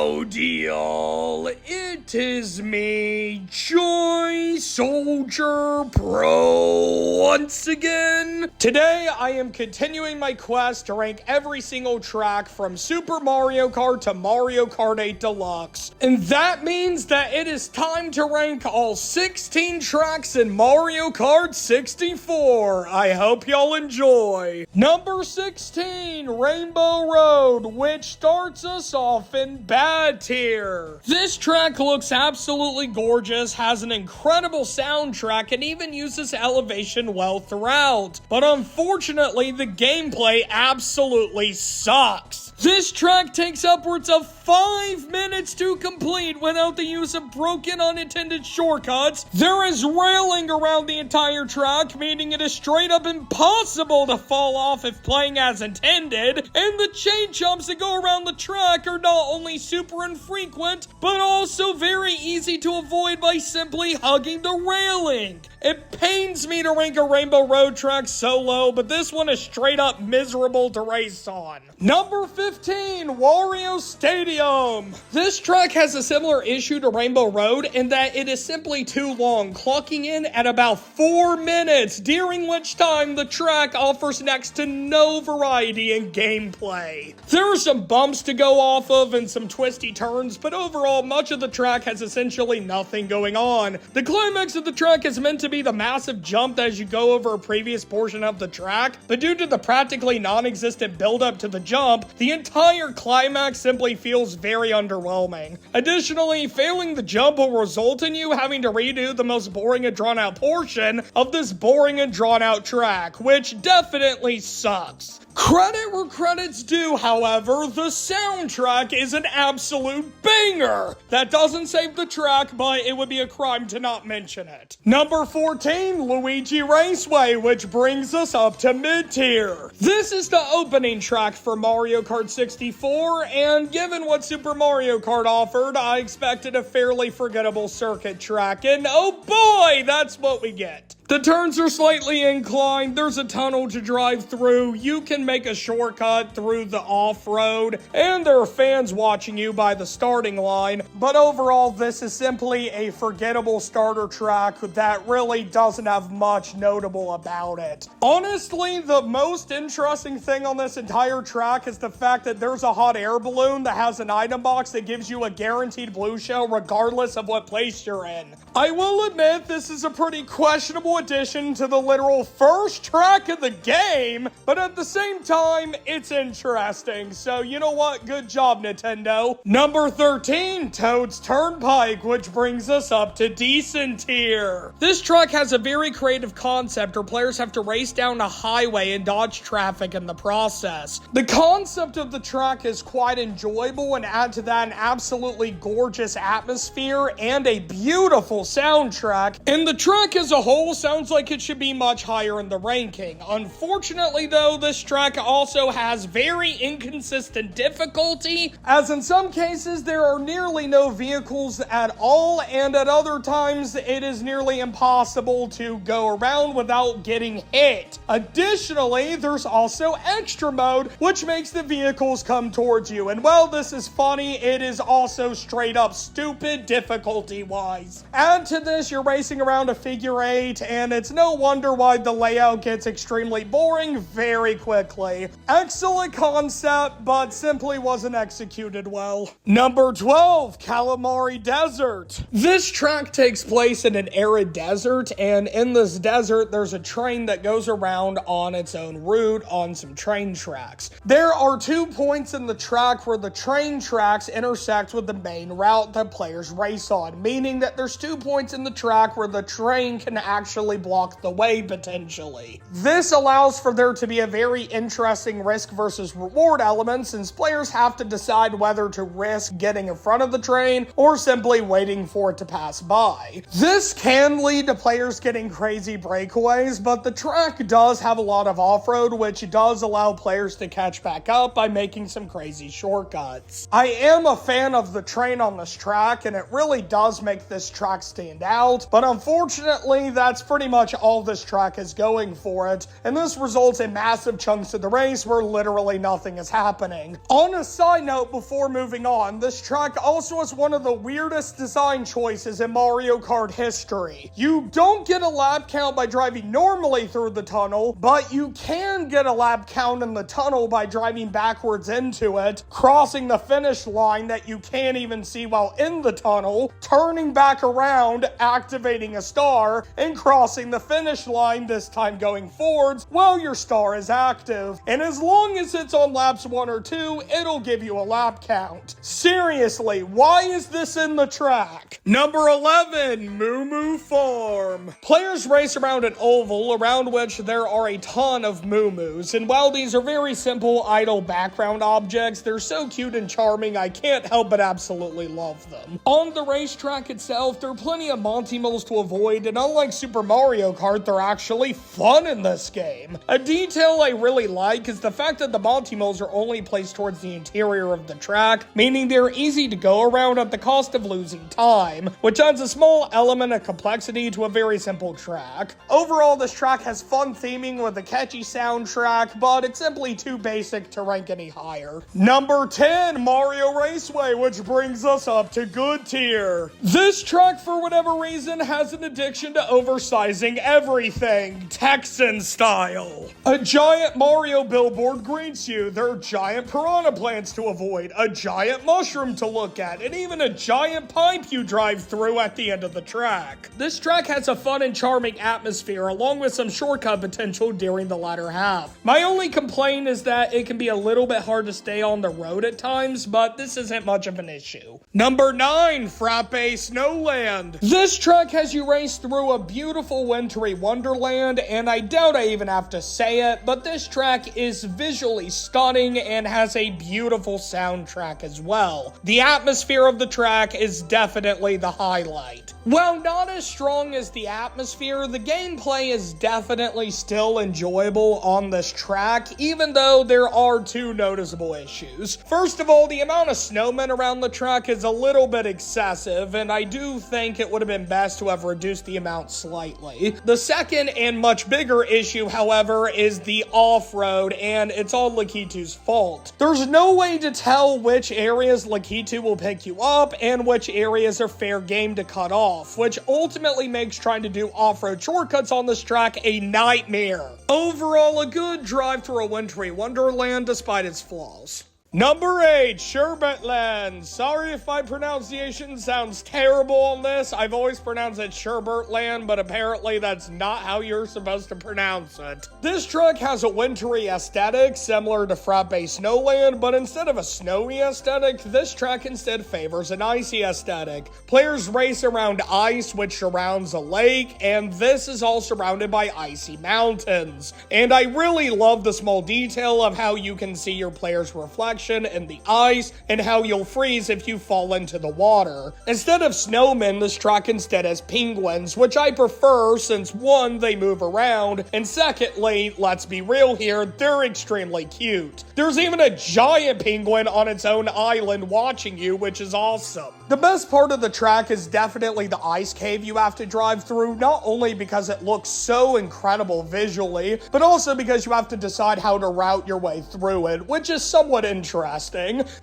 Howdy all, it is me, JSoldierPro once again. Today I am continuing my quest to rank every single track from Super Mario Kart to Mario Kart 8 Deluxe. And that means that it is time to rank all 16 tracks in Mario Kart 64. I hope y'all enjoy. Number 16, Rainbow Road, which starts us off in bad tier. This track looks absolutely gorgeous, has an incredible soundtrack, and even uses elevation well throughout. But unfortunately, the gameplay absolutely sucks. This track takes upwards of 5 minutes to complete without the use of broken unintended shortcuts. There is railing around the entire track, meaning it is straight up impossible to fall off if playing as intended, and the chain jumps that go around the track are not only super infrequent, but also very easy to avoid by simply hugging the railing. It pains me to rank a Rainbow Road track so low, but this one is straight up miserable to race on. Number 15, Wario Stadium. This track has a similar issue to Rainbow Road in that it is simply too long, clocking in at about 4 minutes, during which time the track offers next to no variety in gameplay. There are some bumps to go off of and some twisty turns, but overall much of the track has essentially nothing going on. The climax of the track is meant to be the massive jump as you go over a previous portion of the track, but due to the practically non-existent build-up to the jump, the entire climax simply feels very underwhelming. Additionally, failing the jump will result in you having to redo the most boring and drawn-out portion of this boring and drawn-out track, which definitely sucks. Credit where credit's due, however, the soundtrack is an absolute banger! That doesn't save the track, but it would be a crime to not mention it. Number 14, Luigi Raceway, which brings us up to mid-tier. This is the opening track for Mario Kart 64, and given what Super Mario Kart offered, I expected a fairly forgettable circuit track, and oh boy, that's what we get. The turns are slightly inclined, there's a tunnel to drive through, you can make a shortcut through the off-road, and there are fans watching you by the starting line, but overall this is simply a forgettable starter track that really doesn't have much notable about it. Honestly, the most interesting thing on this entire track is the fact that there's a hot air balloon that has an item box that gives you a guaranteed blue shell regardless of what place you're in. I will admit this is a pretty questionable addition to the literal first track of the game, but at the same time, it's interesting. So you know what? Good job, Nintendo. Number 13, Toad's Turnpike, which brings us up to decent tier. This track has a very creative concept where players have to race down a highway and dodge traffic in the process. The concept of the track is quite enjoyable, and add to that an absolutely gorgeous atmosphere and a beautiful soundtrack, and the track as a whole sounds like it should be much higher in the ranking. Unfortunately though, this track also has very inconsistent difficulty, as in some cases there are nearly no vehicles at all, and at other times it is nearly impossible to go around without getting hit. Additionally, there's also extra mode, which makes the vehicles come towards you, and while this is funny, it is also straight up stupid difficulty-wise. Add to this, you're racing around a figure 8, and it's no wonder why the layout gets extremely boring very quickly. Excellent concept, but simply wasn't executed well. Number 12, Kalimari Desert. This track takes place in an arid desert, and in this desert, there's a train that goes around on its own route on some train tracks. There are 2 points in the track where the train tracks intersect with the main route that players race on, meaning that there's 2 points in the track where the train can actually block the way potentially. This allows for there to be a very interesting risk versus reward element, since players have to decide whether to risk getting in front of the train or simply waiting for it to pass by. This can lead to players getting crazy breakaways, but the track does have a lot of off-road, which does allow players to catch back up by making some crazy shortcuts. I am a fan of the train on this track, and it really does make this track stand out, but unfortunately that's for pretty much all this track is going for it, and this results in massive chunks of the race where literally nothing is happening. On a side note before moving on, this track also has one of the weirdest design choices in Mario Kart history. You don't get a lap count by driving normally through the tunnel, but you can get a lap count in the tunnel by driving backwards into it, crossing the finish line that you can't even see while in the tunnel, turning back around, activating a star, and crossing the finish line, this time going forwards while your star is active. And as long as it's on laps 1 or 2, it'll give you a lap count. Seriously, why is this in the track? Number 11, Moo Moo Farm. Players race around an oval around which there are a ton of Moo Moos, and while these are very simple, idle background objects, they're so cute and charming I can't help but absolutely love them. On the racetrack itself, there are plenty of Monty Mills to avoid, and unlike Super Mario Kart, they're actually fun in this game. A detail I really like is the fact that the Monty Mills are only placed towards the interior of the track, meaning they're easy to go around at the cost of losing time, which adds a small element of complexity to a very simple track. Overall, this track has fun theming with a catchy soundtrack, but it's simply too basic to rank any higher. Number 10, Mario Raceway, which brings us up to good tier. This track, for whatever reason, has an addiction to oversizing everything, Texan style. A giant Mario billboard greets you, there are giant piranha plants to avoid, a giant mushroom to look at, and even a giant pipe you drive through at the end of the track. This track has a fun and charming atmosphere, along with some shortcut potential during the latter half. My only complaint is that it can be a little bit hard to stay on the road at times, but this isn't much of an issue. Number 9, Frappe Snowland. This track has you race through a beautiful wintry wonderland, and I doubt I even have to say it, but this track is visually stunning and has a beautiful soundtrack as well. The atmosphere of the track is definitely the highlight. While not as strong as the atmosphere, the gameplay is definitely still enjoyable on this track, even though there are 2 noticeable issues. First of all, the amount of snowmen around the track is a little bit excessive, and I do think it would have been best to have reduced the amount slightly. The second and much bigger issue, however, is the off-road, and it's all Lakitu's fault. There's no way to tell which areas Lakitu will pick you up and which areas are fair game to cut off, which ultimately makes trying to do off-road shortcuts on this track a nightmare. Overall, a good drive through a wintry wonderland despite its flaws. Number 8, Sherbet Land. Sorry if my pronunciation sounds terrible on this. I've always pronounced it Sherbet Land, but apparently that's not how you're supposed to pronounce it. This track has a wintry aesthetic similar to Frappe Snowland, but instead of a snowy aesthetic, this track instead favors an icy aesthetic. Players race around ice which surrounds a lake, and this is all surrounded by icy mountains. And I really love the small detail of how you can see your player's reflection in the ice and how you'll freeze if you fall into the water. Instead of snowmen, this track instead has penguins, which I prefer since 1, they move around, and secondly, let's be real here, they're extremely cute. There's even a giant penguin on its own island watching you, which is awesome. The best part of the track is definitely the ice cave you have to drive through, not only because it looks so incredible visually, but also because you have to decide how to route your way through it, which is somewhat interesting.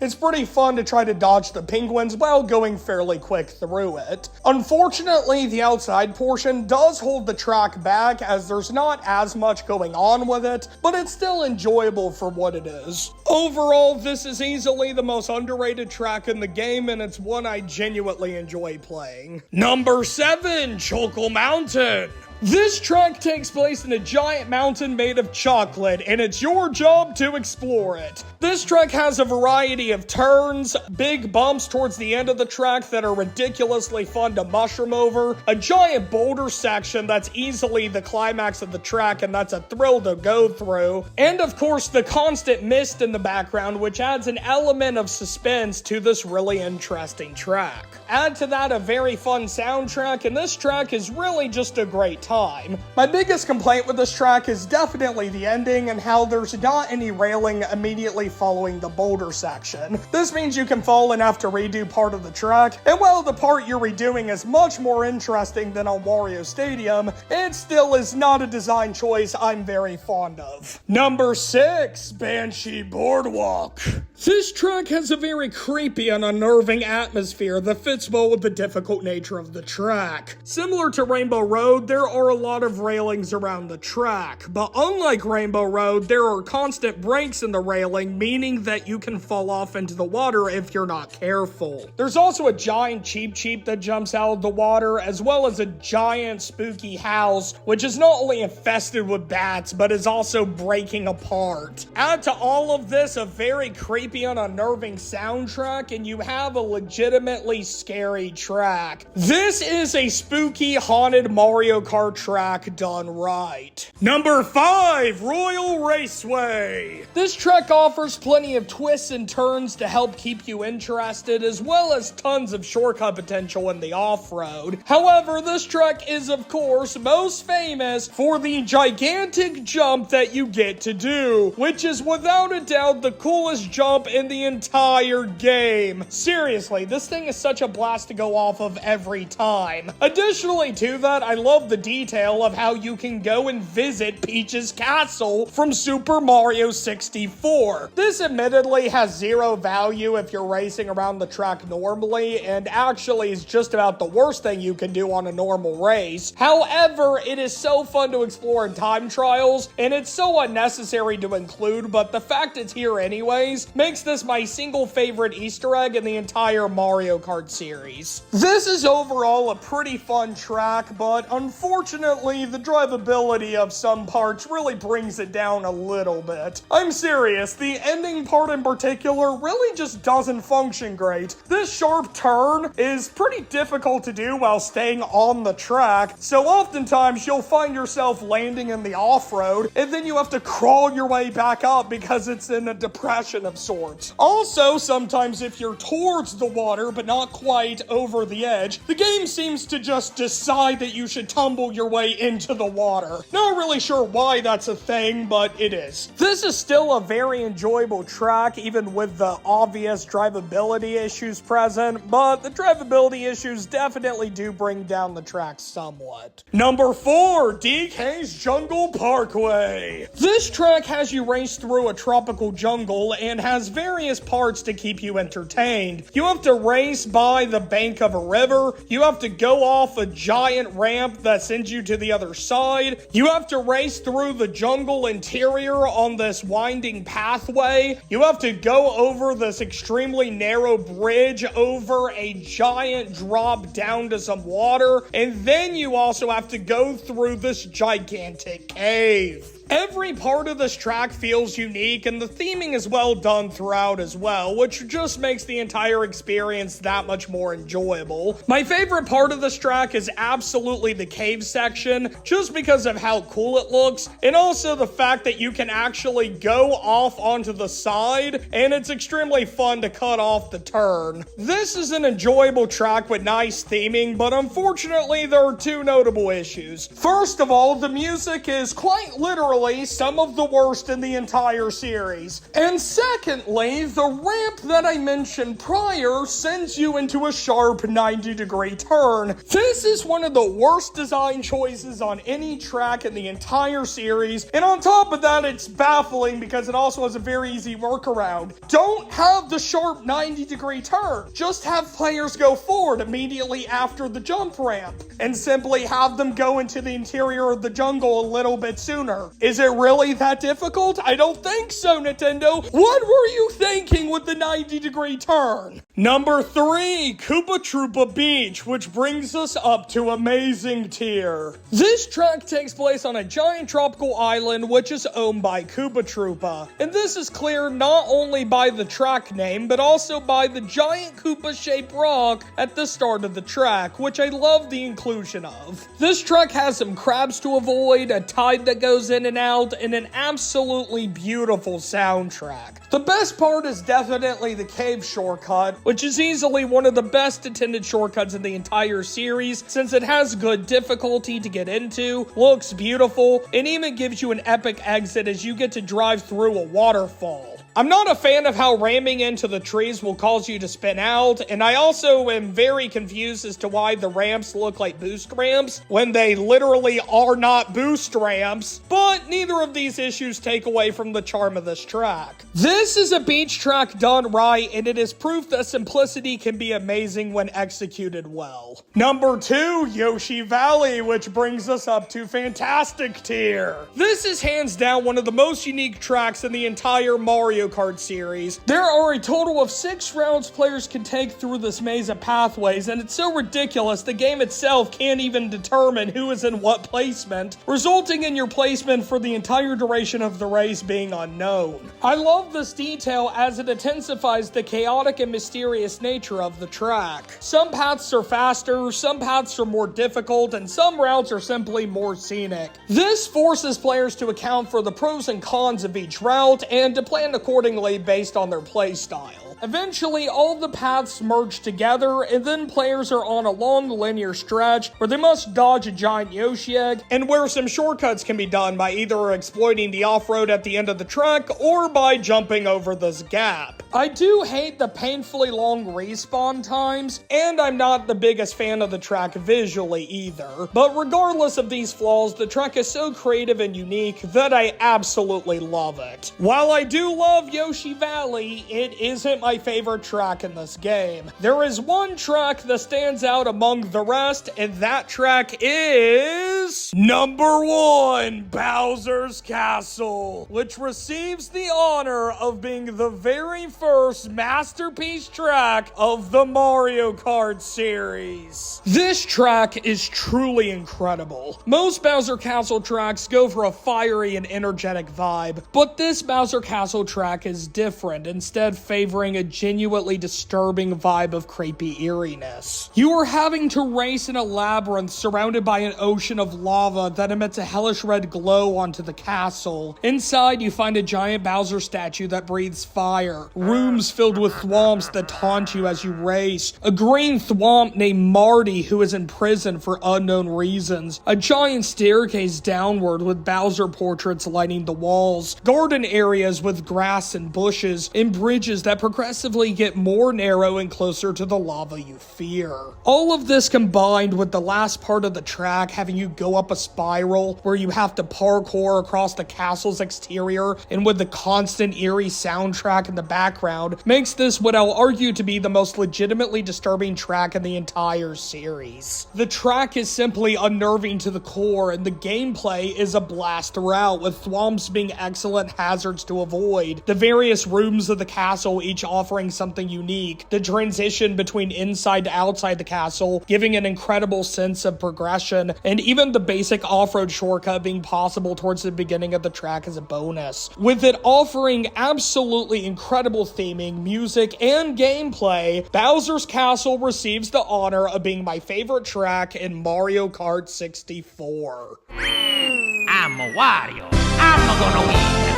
It's pretty fun to try to dodge the penguins while going fairly quick through it. Unfortunately, the outside portion does hold the track back as there's not as much going on with it, but it's still enjoyable for what it is. Overall, this is easily the most underrated track in the game, and it's one I genuinely enjoy playing. Number 7, Choco Mountain. This track takes place in a giant mountain made of chocolate, and it's your job to explore it. This track has a variety of turns, big bumps towards the end of the track that are ridiculously fun to mushroom over, a giant boulder section that's easily the climax of the track and that's a thrill to go through, and of course the constant mist in the background, which adds an element of suspense to this really interesting track. Add to that a very fun soundtrack, and this track is really just a great time. time. My biggest complaint with this track is definitely the ending and how there's not any railing immediately following the boulder section. This means you can fall and have to redo part of the track, and while the part you're redoing is much more interesting than on Wario Stadium, it still is not a design choice I'm very fond of. Number 6, Banshee Boardwalk. This track has a very creepy and unnerving atmosphere that fits well with the difficult nature of the track. Similar to Rainbow Road, there are a lot of railings around the track, but unlike Rainbow Road, there are constant breaks in the railing, meaning that you can fall off into the water if you're not careful. There's also a giant Cheep Cheep that jumps out of the water, as well as a giant spooky house, which is not only infested with bats, but is also breaking apart. Add to all of this a very creepy and unnerving soundtrack, and you have a legitimately scary track. This is a spooky, haunted Mario Kart track done right. Number 5, Royal Raceway. This track offers plenty of twists and turns to help keep you interested, as well as tons of shortcut potential in the off-road. However, this track is, of course, most famous for the gigantic jump that you get to do, which is without a doubt the coolest jump in the entire game. Seriously, this thing is such a blast to go off of every time. Additionally to that, I love the detail of how you can go and visit Peach's castle from Super Mario 64. This admittedly has zero value if you're racing around the track normally, and actually is just about the worst thing you can do on a normal race. However, it is so fun to explore in time trials, and it's so unnecessary to include, but the fact it's here anyways makes this my single favorite Easter egg in the entire Mario Kart series. This is overall a pretty fun track, but unfortunately the drivability of some parts really brings it down a little bit. I'm serious, the ending part in particular really just doesn't function great. This sharp turn is pretty difficult to do while staying on the track, so oftentimes you'll find yourself landing in the off-road, and then you have to crawl your way back up because it's in a depression of sorts. Also, sometimes if you're towards the water but not quite over the edge, the game seems to just decide that you should tumble your way into the water. Not really sure why that's a thing, but it is. This is still a very enjoyable track, even with the obvious drivability issues present, but the drivability issues definitely do bring down the track somewhat. Number 4, DK's Jungle Parkway. This track has you race through a tropical jungle and has various parts to keep you entertained. You have to race by the bank of a river, you have to go off a giant ramp that sends you to the other side, you have to race through the jungle interior on this winding pathway, you have to go over this extremely narrow bridge over a giant drop down to some water, and then you also have to go through this gigantic cave. Every part of this track feels unique, and the theming is well done throughout as well, which just makes the entire experience that much more enjoyable. My favorite part of this track is absolutely the cave section, just because of how cool it looks, and also the fact that you can actually go off onto the side, and it's extremely fun to cut off the turn. This is an enjoyable track with nice theming, but unfortunately there are two notable issues. First of all, the music is quite literally some of the worst in the entire series. And secondly, the ramp that I mentioned prior sends you into a sharp 90-degree turn. This is one of the worst design choices on any track in the entire series, and on top of that, it's baffling because it also has a very easy workaround. Don't have the sharp 90-degree turn. Just have players go forward immediately after the jump ramp, and simply have them go into the interior of the jungle a little bit sooner. Is it really that difficult? I don't think so, Nintendo. What were you thinking with the 90-degree turn? Number 3, Koopa Troopa Beach, which brings us up to Amazing Tier. This track takes place on a giant tropical island which is owned by Koopa Troopa. And this is clear not only by the track name, but also by the giant Koopa-shaped rock at the start of the track, which I love the inclusion of. This track has some crabs to avoid, a tide that goes in and out, and an absolutely beautiful soundtrack. The best part is definitely the cave shortcut, which is easily one of the best intended shortcuts in the entire series since it has good difficulty to get into, looks beautiful, and even gives you an epic exit as you get to drive through a waterfall. I'm not a fan of how ramming into the trees will cause you to spin out, and I also am very confused as to why the ramps look like boost ramps when they literally are not boost ramps, but neither of these issues take away from the charm of this track. This is a beach track done right, and it is proof that simplicity can be amazing when executed well. Number 2, Yoshi Valley, which brings us up to Fantastic tier. This is hands down one of the most unique tracks in the entire Mario Kart series. There are a total of 6 routes players can take through this maze of pathways, and it's so ridiculous the game itself can't even determine who is in what placement, resulting in your placement for the entire duration of the race being unknown. I love this detail as it intensifies the chaotic and mysterious nature of the track. Some paths are faster, some paths are more difficult, and some routes are simply more scenic. This forces players to account for the pros and cons of each route and to plan accordingly based on their playstyle. Eventually, all the paths merge together, and then players are on a long linear stretch where they must dodge a giant Yoshi egg, and where some shortcuts can be done by either exploiting the off-road at the end of the track or by jumping over this gap. I do hate the painfully long respawn times, and I'm not the biggest fan of the track visually either. But regardless of these flaws, the track is so creative and unique that I absolutely love it. While I do love Yoshi Valley, it isn't my favorite track in this game. There is one track that stands out among the rest, and that track is number 1, Bowser's Castle, which receives the honor of being the very first masterpiece track of the Mario Kart series. This track is truly incredible. Most Bowser Castle tracks go for a fiery and energetic vibe, but this Bowser Castle track is different, instead favoring a genuinely disturbing vibe of creepy eeriness. You are having to race in a labyrinth surrounded by an ocean of lava that emits a hellish red glow onto the castle. Inside, you find a giant Bowser statue that breathes fire, rooms filled with thwomps that taunt you as you race, a green thwomp named Marty who is in prison for unknown reasons, a giant staircase downward with Bowser portraits lining the walls, garden areas with grass and bushes, and bridges that progressively get more narrow and closer to the lava you fear. All of this combined with the last part of the track having you go up a spiral where you have to parkour across the castle's exterior, and with the constant eerie soundtrack in the background, makes this what I'll argue to be the most legitimately disturbing track in the entire series. The track is simply unnerving to the core, and the gameplay is a blast throughout, with thwomps being excellent hazards to avoid, the various rooms of the castle each offering something unique, the transition between inside to outside the castle giving an incredible sense of progression, and even the basic off-road shortcut being possible towards the beginning of the track as a bonus, with it offering absolutely incredible theming, music, and gameplay. Bowser's Castle receives the honor of being my favorite track in Mario Kart 64. I'm a Wario. I'm gonna win.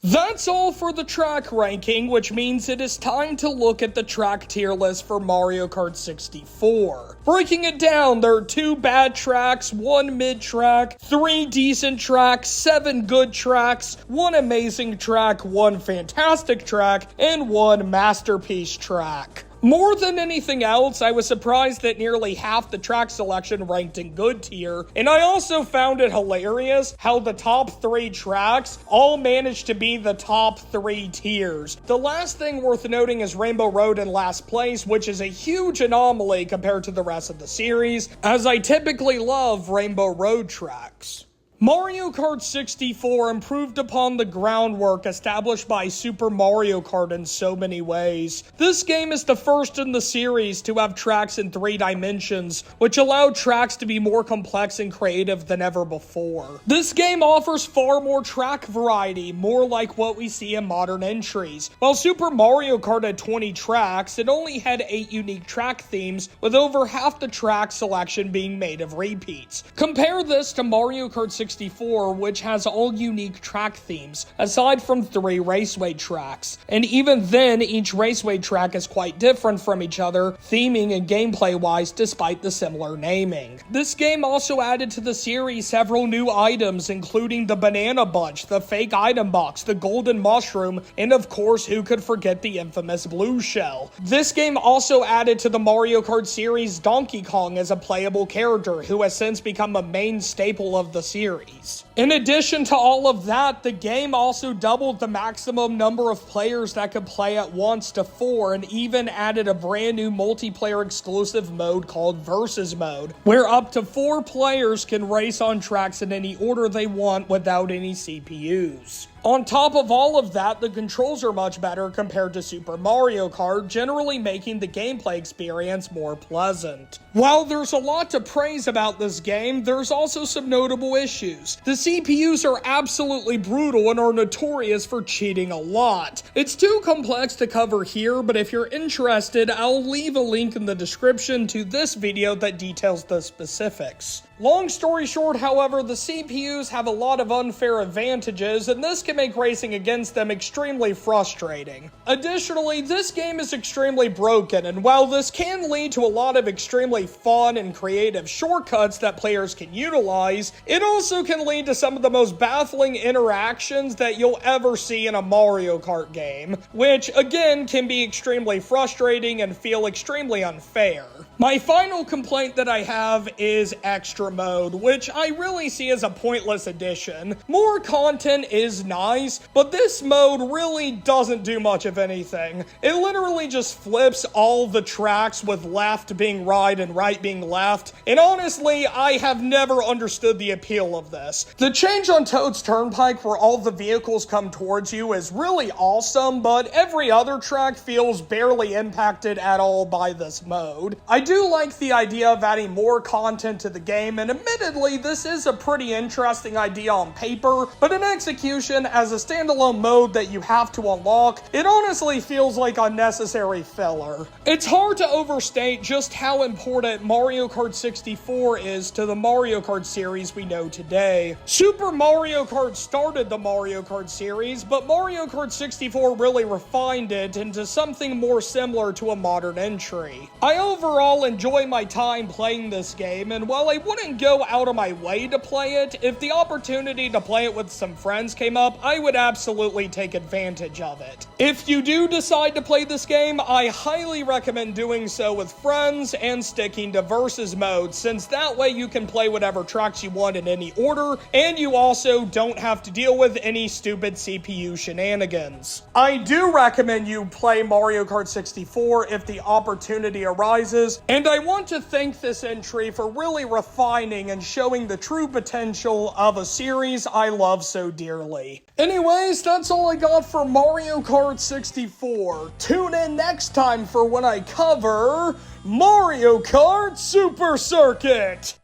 That's all for the track ranking, which means it is time to look at the track tier list for Mario Kart 64. Breaking it down, there are 2 bad tracks, 1 mid track, 3 decent tracks, 7 good tracks, 1 amazing track, 1 fantastic track, and 1 masterpiece track. More than anything else, I was surprised that nearly half the track selection ranked in good tier, and I also found it hilarious how the top 3 tracks all managed to be the top 3 tiers. The last thing worth noting is Rainbow Road in last place, which is a huge anomaly compared to the rest of the series, as I typically love Rainbow Road tracks. Mario Kart 64 improved upon the groundwork established by Super Mario Kart in so many ways. This game is the first in the series to have tracks in 3 dimensions, which allowed tracks to be more complex and creative than ever before. This game offers far more track variety, more like what we see in modern entries. While Super Mario Kart had 20 tracks, it only had 8 unique track themes, with over half the track selection being made of repeats. Compare this to Mario Kart 64 64, which has all unique track themes, aside from 3 raceway tracks. And even then, each raceway track is quite different from each other, theming and gameplay-wise, despite the similar naming. This game also added to the series several new items, including the banana bunch, the fake item box, the golden mushroom, and of course, who could forget the infamous blue shell. This game also added to the Mario Kart series Donkey Kong as a playable character, who has since become a main staple of the series. In addition to all of that, the game also doubled the maximum number of players that could play at once to 4, and even added a brand new multiplayer exclusive mode called Versus Mode, where up to 4 players can race on tracks in any order they want without any CPUs. On top of all of that, the controls are much better compared to Super Mario Kart, generally making the gameplay experience more pleasant. While there's a lot to praise about this game, there's also some notable issues. The CPUs are absolutely brutal and are notorious for cheating a lot. It's too complex to cover here, but if you're interested, I'll leave a link in the description to this video that details the specifics. Long story short, however, the CPUs have a lot of unfair advantages, and this can make racing against them extremely frustrating. Additionally, this game is extremely broken, and while this can lead to a lot of extremely fun and creative shortcuts that players can utilize, it also can lead to some of the most baffling interactions that you'll ever see in a Mario Kart game, which again can be extremely frustrating and feel extremely unfair. My final complaint that I have is Extra Mode, which I really see as a pointless addition. More content is nice, but this mode really doesn't do much of anything. It literally just flips all the tracks, with left being right and right being left, and honestly, I have never understood the appeal of this. The change on Toad's Turnpike where all the vehicles come towards you is really awesome, but every other track feels barely impacted at all by this mode. I do like the idea of adding more content to the game, and admittedly, this is a pretty interesting idea on paper, but in execution, as a standalone mode that you have to unlock, it honestly feels like unnecessary filler. It's hard to overstate just how important Mario Kart 64 is to the Mario Kart series we know today. Super Mario Kart started the Mario Kart series, but Mario Kart 64 really refined it into something more similar to a modern entry. I overall enjoy my time playing this game, and while I wouldn't go out of my way to play it, if the opportunity to play it with some friends came up, I would absolutely take advantage of it. If you do decide to play this game, I highly recommend doing so with friends and sticking to Versus Mode, since that way you can play whatever tracks you want in any order, and you also don't have to deal with any stupid CPU shenanigans. I do recommend you play Mario Kart 64 if the opportunity arises, and I want to thank this entry for really refining and showing the true potential of a series I love so dearly. Anyways, that's all I got for Mario Kart 64. Tune in next time for when I cover Mario Kart Super Circuit!